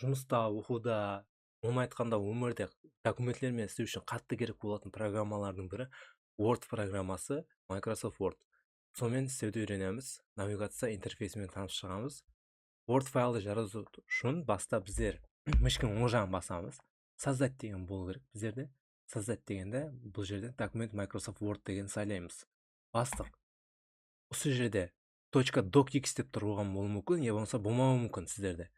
жұмыста, оқуда, оны айтқанда өмірде документтермен істеу үшін қатты керек болатын программалардың бірі Word программасы, Microsoft Word. Сонымен істеуді үйренеміз, навигация интерфейсімен танысып шығамыз. Word файлды жазу үшін баста біздер мышканың оң жағын басамыз. Создать деген болу керек біздерде. Создать дегенде бұл жерде документ Microsoft Word деген сайлаймыз. Бастық. Осы жерде .docx деп тұруға болуы мүмкін, не болмаса болмауы мүмкін сіздерде.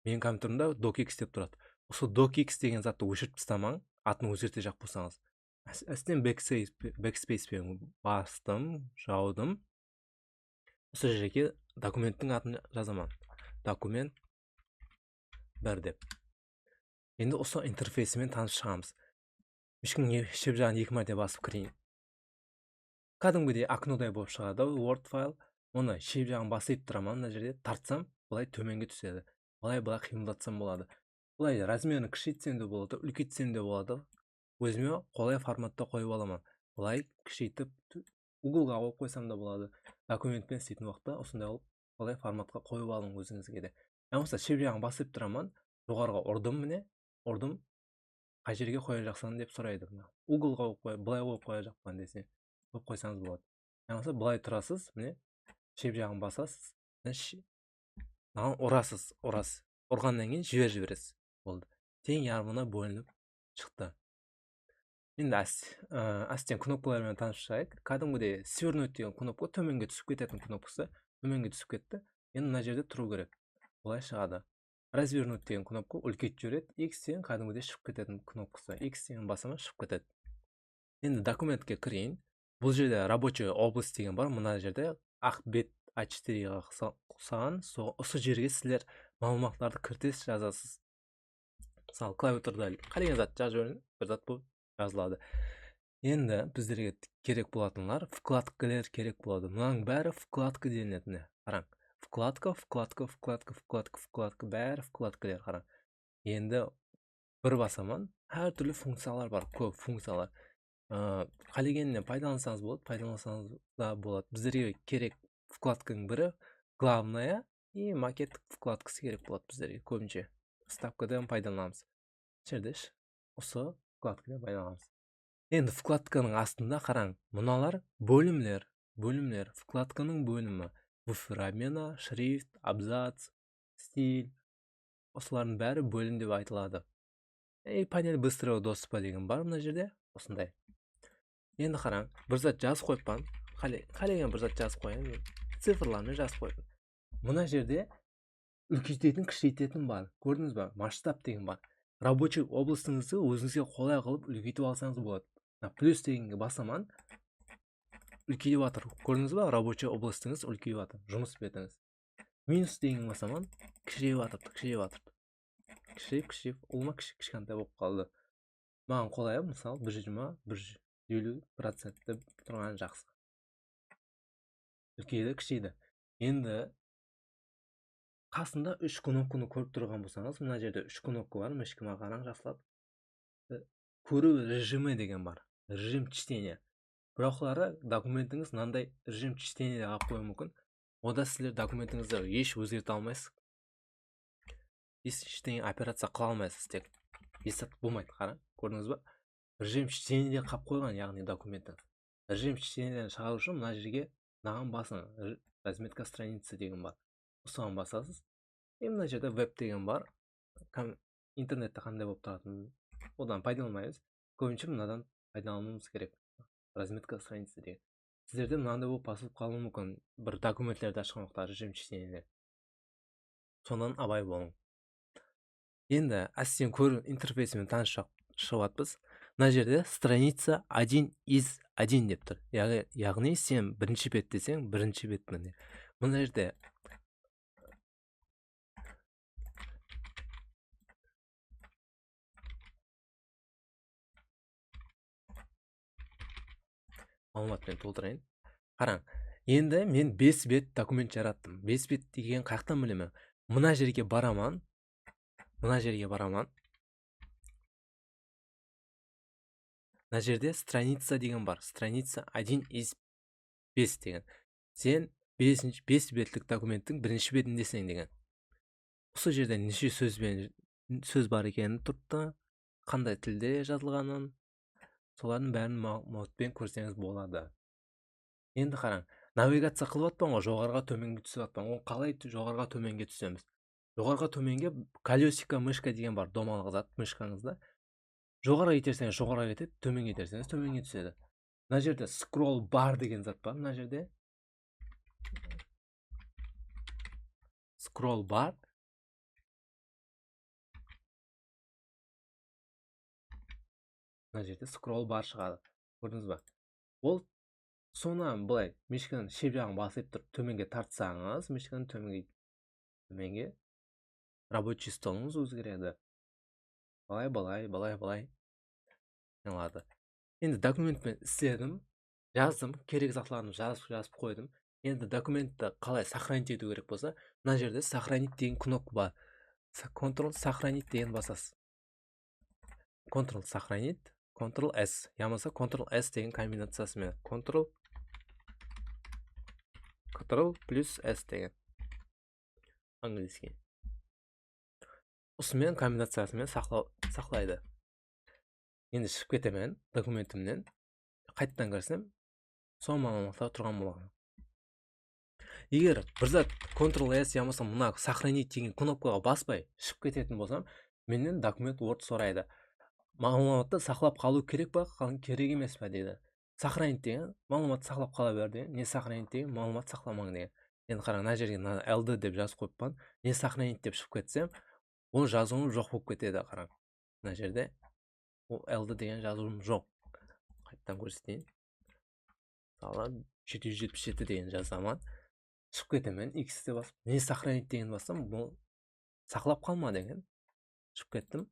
Менің компьютерімде docx деп тұрады. Осы docx деген затты өшіріп тастамаң, атын өзгерте жақ болсаңыз. Әстен backspace-пен бастым, жаудым. Осы жерге документтің атын жазамын. Документ 1 деп. Енді осы интерфейсімен танысып шығамыз. Ешкім шеп жағын 2 мәрте басып кірейін. Кәдімгідей окнодай болып шығады Word файл. Оны шеп жағын басып тұрамын, мына жерде тартсам, былай төменге түседі. Былай қимылдатсам болады. Былай размерін кішійтсем де болады, үлкейтсем де болады. Өзіме қолай форматта қойып аламын. Былай кішійтіп Google-ға қойып қойсам да болады. Документпен істейтін уақытта осындай қылып қолай форматқа қойып алың өзіңізге де. Болмаса шеп жағын басып тұрамын, жоғарыға ұрдым, міне, ұрдым. Қай жерге қоя жақсың деп сұрайды. Google-ға қойып қой, былай қойып қоя жақпан десе, қойып қойсаңыз болады. Болмаса былай тұрасыз, міне, шеп жағын басасыз, маған ұрасыз. Ұрғаннан кейін жібересіз. Болды. Тең ярымына бөлініп шықты. Енді әстен кнопкалармен танысып шығайық. Кәдімгідей свернуть деген кнопка төменге түсіп кететін кнопкасы, төменге түсіп кетті. Енді мына жерде тұру керек. Былай шығады. Развернуть деген кнопка үлкейтіп жібереді. X-тен кәдімгідей шығып кететін кнопкасы. X-тен басама шығып кетеді. Енді документке кірейін. Бұл жерде рабочий область деген бар. Мына жерде ақ бет А4-ға қосаған, осы жерге сіздер мағлұматтарды кіртесіз, жазасыз. Мысалы, клавиатурада қалеген зат жазып жіберіңіз, бір зат болып жазылады. Енді біздерге керек болатынлар вкладкалар керек болады. Мұның бәрі вкладка делінеді. Қараң. Вкладка, бәрі вкладкалар, қараң. Енді бір басаман, әртүрлі функциялар бар, көп функциялар. Қалегеніне пайдалансаңыз болады. Біздерге керек вкладканың бірі главная и макет вкладкасы керек болады біздерге көбінше. Вставкадан пайдаланамыз. Жердеш, осы вкладкадан пайдаланамыз. Енді вкладканың астында қараң, мыналар бөлімлер. Вкладканың бөлімі. Буфер обмена, шрифт, абзац, стиль. Осылардың бәрі бөлім деп айтылады. Панель быстрого доступа деген бар мына жерде. Осындай. Енді қараң, бір зат жазып қойыппан. Қалеген бір зат жазып қойын. Цифрлармен жазып қойыппан. Мына жерде үлкейтетін, кішірейтетін бар. Көрдіңіз ба? Масштаб деген бар. Рабочий областыңызды өзіңізге қолай қылып үлкейтіп алсаңыз болады. Плюс дегенге басаман, үлкейіп жатыр. Көрдіңіз ба? Рабочий областыңыз үлкейіп жатыр. Жұмыс бетіңіз. Минус деген басаман, кішірейіп жатыр. Кішірейіп, олма кішкентай болып қалды. Маған қолай, мысалы, 120-150% деп тұрған жақсы. Үлкейді, кішейді. Енді қасында 3 кнопканы көріп тұрған болсаңыз, мына жерде 3 кнопка бар, мышкаға қараң жақсылап. Көру режимі деген бар. Режим чтения. Бірақлары документіңіз мынандай режим чтения алып қою мүмкін. Ода сіздер документіңізді еш өзгерте алмайсыз. Ештеңе операция қыла алмайсыз тек. Есеп болмайды, қараң. Көрдіңіз ба? Режим чтения қап қойған, яғни документтің. Режим чтениеден шығару үшін мына жерге мынаған басың. Разметка страницы деген бар. Осыған басасыз. Мына жерде веб деген бар. Интернетте қандай болып тұратынын одан пайдаланбаймыз. Көбінше мынадан пайдалануымыз керек. Разметка страницы деген. Сіздерде мынандай болып басылып қалуы мүмкін. Бір документлерді ашқан уақытта режим чтениеде. Сонан абай болың. Енді әстен көру интерфейсімен танысып шығатпыз. Мына жерде страница 1 из 1 деп тұр. Яғни сен бірінші бет десең, бірінші беттің. Мына жерде мағлұматпен толтырайын. Қараң, енді мен 5 бет документ жараттым. 5 бет деген қаяқтан білемін? Мына жерге бараман. Мына жерде страница деген бар. Страница 1 из 5 деген. Сен 5 бетлік документтің бірінші бетіндесің деген. Осы жерде неше сөзбен сөз бар екені тұрды, қандай тілде жазылғанын, солардың бәрін маутпен көрсеңіз болады. Енді қараң, навигация қылып жатпан ғой, жоғарыға төменге түсіп жатпан. Ол қалай жоғарыға төменге түсеміз? Жоғарыға төменге колесико мышка деген бар, домалақ зат мышкаңызда. Жоғарыға итерсеңіз жоғарыға кетеді, төменге итерсеңіз төменге түседі. Мына жерде scroll bar деген зат бар, мына жерде. Scroll bar. Мына жерде scroll bar шығады. Көрдіңіз ба? Ол соны былай мишканың шеп жағын басып тұрып төменге тартсаңыз, мишканы төменге рабочий столыңыз өзгереді. Былай. Алады. Енді документпен істедім, жаздым, керек заттарымды жазып қойдым. Енді документті қалай сохранить ету керек болса, мына жерде сохранить деген кнопка бар. Ctrl сохранить деген басасыз. Ctrl сохранить, Ctrl S, ямаса Ctrl S деген комбинациясымен. Ctrl плюс S деген. Английский. Осымен комбинациясымен сақлайды. Енді шығып кетемін документімнен. Қайттан кірсем, сол мағлұматтар тұрған болады. Егер бір зат Ctrl S ямаса мына сохранить деген кнопкаға баспай шығып кететін болсам, менен документ Word сұрайды. Мағлұматты сақлап қалу керек па, керек емес па дейді. Сохранить деген мағлұматты сақлап қала бер деген, не сохранить деген мағлұмат сақламаң деген. Енді қараң, мына жерге LD деп жазып қойыппын. Не сохранить деп шығып кетсем, ол жазуым жоқ болып кетеді, қараң. Мына жерде ол LD деген жазуым жоқ. Қайттан көрсетейін. Мысалы 777 деген жазамын. Шығып кетемін, X деп басып, не сохранить деген бассам, бұл сақлап қалма деген. Шығып кеттім.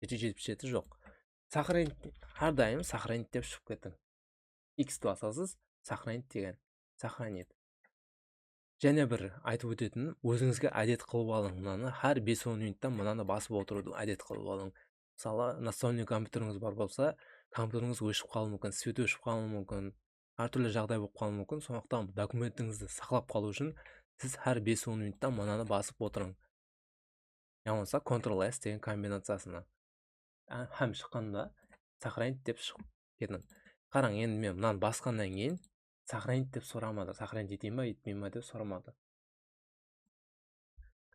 777 жоқ. Сохранить, әрдайым сохранить деп шығып кеттім. X басасыз, сохранить деген. Сохранить. Және бір айтып өтетін, өзіңізге әдет қылып алың. Мынаны әр 5-10 минуттан мынаны басып отыруды әдет қылып алың. Мысалы, настольный компьютеріңіз бар болса, компьютеріңіз өшіп қалуы мүмкін, свет өшіп қалуы мүмкін, әртүрлі жағдай болып қалуы мүмкін. Сондықтан документіңізді сақлап қалу үшін сіз әр 5-10 минуттан мынаны басып отырың. Ямаса Ctrl S деген комбинациясына. Һәм шыққанда сохранить деп шығып кеттім. Қараң, енді мен мынаны басқаннан кейін сохранить деп сұрамады. Сохранить етейін ба, етпейін ба деп сұрамады.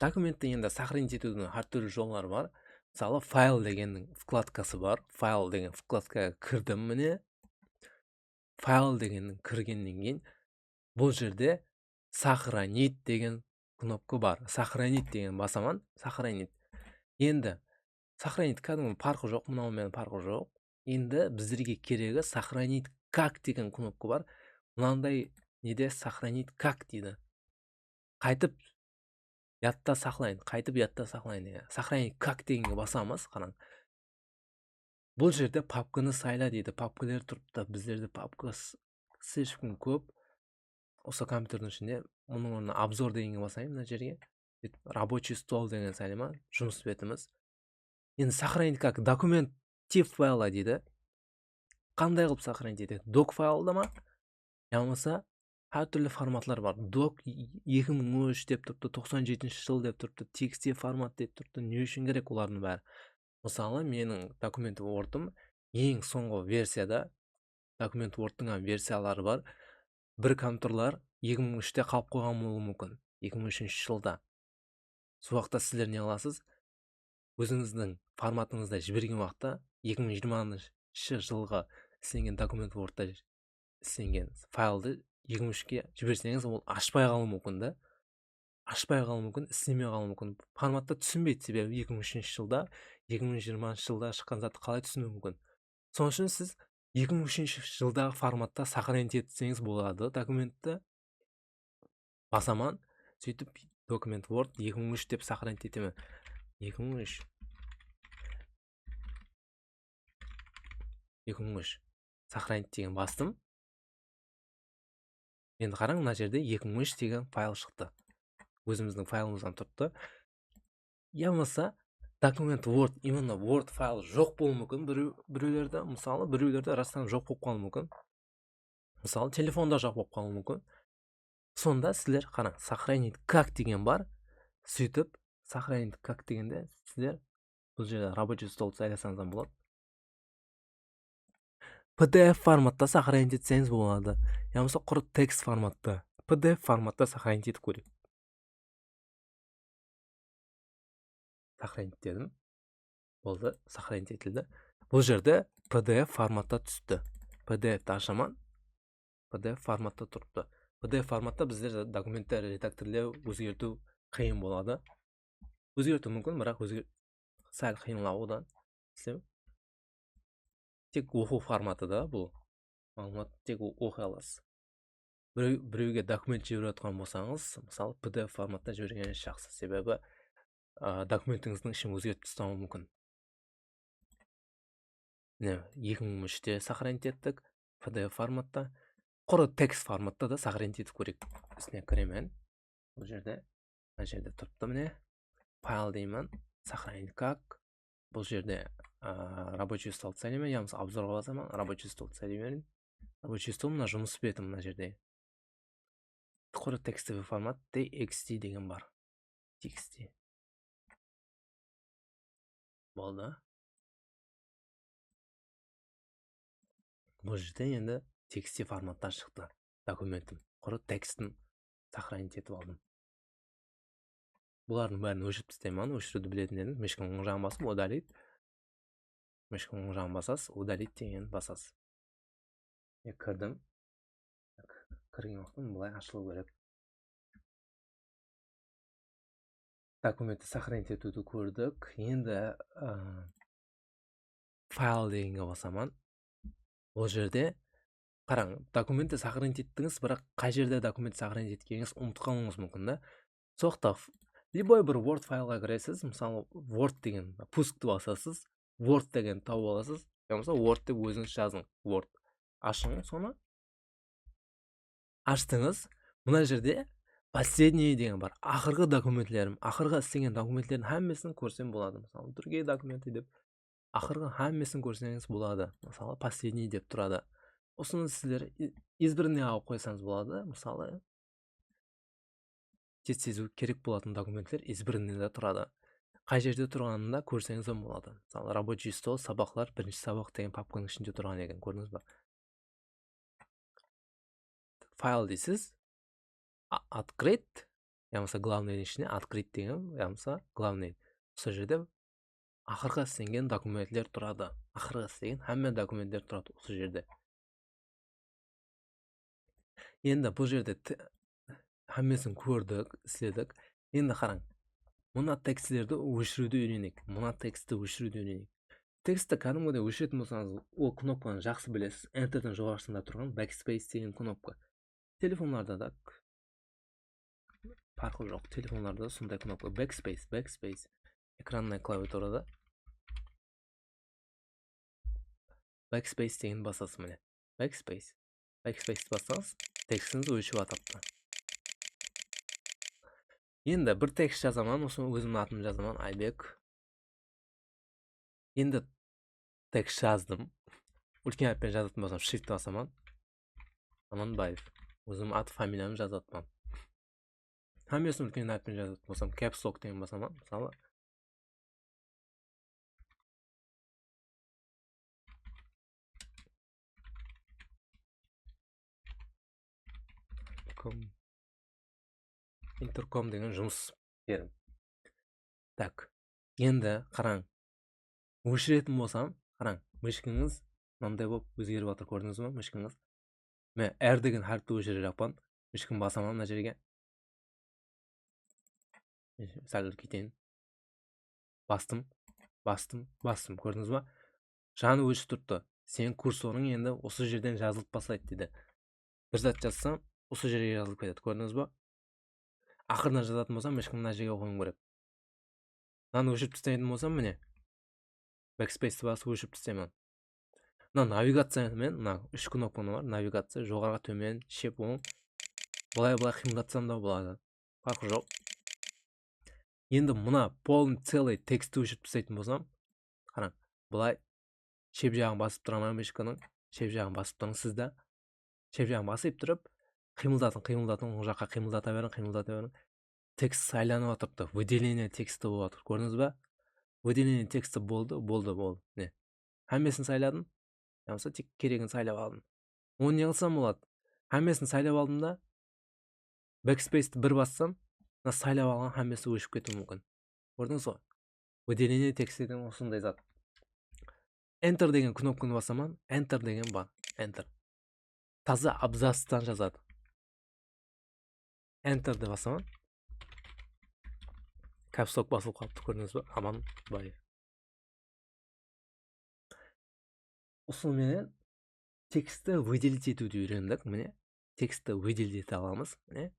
Документті енді сохранить етудің әртүрлі жолдары бар. Мысалы, файл дегеннің вкладкасы бар. Файл деген вкладкаға кірдім міне. Файл дегеннің кіргеннен кейін бұл жерде сохранить деген кнопка бар. Сохранить деген басаман, сохранить. Енді сохранить кәдімгі парқы жоқ, мынаумен парқы жоқ. Енді біздерге керегі сохранить как деген кнопка бар. Мынандай неде сохранить как дейді. Қайтып ятта сақлайын, деген. Сохранить как дегенге басамыз, қараң. Бұл жерде папканы сайла дейді. Папкалер тұрыпты, біздерде папкасы ешкім көп. Осы компьютердің ішінде, оның орнына обзор дегенге басайын, мына жерге. Рабочий стол деген сайлама, жұмыс бетіміз. Енді сохранить как документ тип файла дейді. Қандай қылып сохранить етеді? Док файлда ма? Ямаса әртүрлі форматлар бар. Док 2003 деп тұрыпты, 97 жыл деп тұрыпты, TXT формат деп тұрыпты. Не үшін керек олардың бәрі? Мысалы, менің документ Word'ым ең соңғы версияда, документ Word'ың версиялары бар. Бір компьютерлар 2003-те қалып қойған болуы мүмкін. 2003 жылда. Сол уақытта сіздер не аласыз? Өзіңіздің форматыңызда жіберген уақытта 2020 жылға істенген документ Word'да істенген файлды 2003-ке жіберсеңіз, ол ашпай қалуы мүмкін да. Істемей қалуы мүмкін. Форматта түсінбейді, себебі 2003 жылда, 2020 жылда шыққан затты қалай түсіну мүмкін. Соның үшін сіз 2003 жылдағы форматта сохранить етсеңіз болады документті. Басаман, сөйтіп документ Word 2003 деп сохранить етемін. 2003 сохранить деген бастым. Енді қараң, мына жерде 2003 деген файл шықты. Өзіміздің файлымыздан тұрыпты. Ямаса документ Word, именно Word файл жоқ болуы мүмкін. Біреулерді, мысалы, біреулерді растан жоқ болып қалуы мүмкін. Мысалы, телефонда жоқ болып қалуы мүмкін. Сонда сіздер қараң, сохранить как деген бар. Сөйтіп сохранить как дегенде сіздер бұл жерде рабочий стол сайласаңыз болады. PDF форматта сохранить етсеңіз болады. Я болмаса құр текст форматта. PDF форматта сохранить етіп көрейік. Сохранить дедім. Болды, сохранить етілді. Бұл жерде PDF форматта түсті. PDF-ті ашаман. PDF форматта тұрыпты. PDF форматта біздер документтер редакторлеу, өзгерту қиын болады. Өзгерту мүмкін, бірақ сәл қиынлау одан. Тек оқу форматы да бұл. Мағлұмат тек оқи аласыз. Біреуге документ жіберіп жатқан болсаңыз, мысалы PDF форматта жібергеніңіз жақсы, себебі документіңіздің ішін өзгертіп тастауы мүмкін. 2003-те сохранить еттік PDF форматта. Құр текст форматта да сохранить етіп көрейік. Үстіне кіремін. Бұл жерде тұрыпты міне. Файл деймін. Сохранить как. Бұл жерде рабочий стол сайлаймын. Яғни обзорға басамын. Рабочий стол сайлаймын. Рабочий стол мына жұмыс бетім мына жерде. Құр текстовый формат TXT деген бар. TXT. Болды. Бұл жерде енді TXT форматта шықты документім. Құр текстін сохранить етіп алдым. Бұлардың бәрін өшіріп тастаймын. Өшіруді білетін едім. Мешкін оң жағын басып, удалить. Мешкін оң жағын басасыз, удалить деген басасыз. Кірдім. Кірген уақытта бұлай ашылу керек. Документті сохранить етуді көрдік. Енді файл дегенге басамын. Бұл жерде қараң, документті сохранить еттіңіз, бірақ қай жерде документті сохранить еткеніңіз ұмытып қалуыңыз мүмкін да. Соқта любой бір Word файлға кіресіз, мысалы Word деген пускты басасыз, Word деген тауып аласыз. Мысалы Word деп өзіңіз жазың. Word ашыңыз, соны аштыңыз. Мына жерде последний деген бар. Ақырғы документлерім, ақырғы істеген документтердің හැммесін көрсем болады. Мысалы другие документы деп ақырғы හැммесін көрсеңіз болады. Мысалы последний деп тұрады. Осыны сіздер избіріне алып қойсаңыз болады. Мысалы тез сезу керек болатын документтер избірінде де тұрады. Қай жерде тұрғанында көрсеңіз болады. Мысалы рабочий стол, сабақлар, бірінші сабақ деген папканың ішінде тұрған екен. Көрдіңіз ба? Файл дейсіз. Открыть. Яғни главный ішіне открыть деген, яғни главный. Осы жерде ақырғы істеген документтер тұрады. Ақырғы істеген හැмме документтер тұрады осы жерде. Енді бұл жерде හැммесін көрдік, істедік. Енді қараң. Мұна тексттерді өшіруді үйренейік. Мұна текстті өшіруді үйренейік. Текстті кәдімгідей өшіретін болсаңыз, ол кнопканы жақсы білесіз. Enter'дің жоғарысында тұрған backspace деген кнопка. Телефонларда да farqı жоқ. Телефонларда сондай кнопка backspace. Экранная клавиатурада backspace деген басасыз міне. Backspace бассаңыз, текстіңіз өшіп атапты. Енді бір текст жазаман, осы өзімнің атымды жазаман, Айбек. Енді текст жаздым. Үлкен әріппен жазатын болсам, shift басаман. Аманбаев. Өзім аты, фамилиямды жазатман. Хаммесін үлкен әріппен жазатын болсам, caps lock деген басаман. Мысалы интерком деген жұмыс берім. Так, енді қараң. Өшіретін болсам, қараң, мышкаңыз мынандай болып өзгеріп жатыр, көрдіңіз бе, мышкаңыз? Мен R деген әріпті өшіріп жатпан, мышкам басаман мына жерге. Сәл кетейін. Бастым, көрдіңіз бе? Жаны өшіп тұрды. Сен курсорың енді осы жерден жазылып бастайды дейді. Бір зат жазсам, осы жерге жазылып кетеді, көрдіңіз бе? Ақырына жазатын болсам, мышкам мына жерге қойым керек. Мынаны өшіріп тастайтын болсам, міне. Backspace-ті басып өшіріп тастаймын. Мына навигациямен, мына 3 кнопканы бар, навигация, жоғарғы төмен, шеп оң. Былай қимылдатсам да болады. Farqы жоқ. Енді мына полный целый текстті өшіріп тастайтын болсам, қараң, былай шеп жағын басып тұрамын мышканың, шеп жағын басып тұрың сізді. Шеп жағын басып тұрып, қимылдатын, оң жаққа қимылдата берің. текст сайланып атырды, выделение тексті болып атыр, көрдіңіз ба? Выделение тексті болды. Не? Хаммесін сайладым, болмаса тек керегін сайлап алдым. Оны не қылсам болады? Хаммесін сайлап алдым да, backspace'ті бір бассам, мына сайлап алған хаммесі өшіп кетуі мүмкін. Көрдіңіз ғой? Выделение тексті деген осындай зат. Enter деген кнопканы басаман, Enter деген бар. Enter. Таза абзацтан жазады. Enter'ді басаман. Капслок басылып қалыпты, көрдіңіз ба? Аман бай. Осымен тексті выделить етуді үйрендік. Міне, тексті выделить ете аламыз. Міне,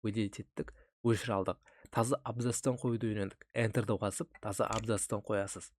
выделить еттік, өшіре алдық. Таза абзацтан қоюды үйрендік. Enter'ді басып, таза абзацтан қоясыз.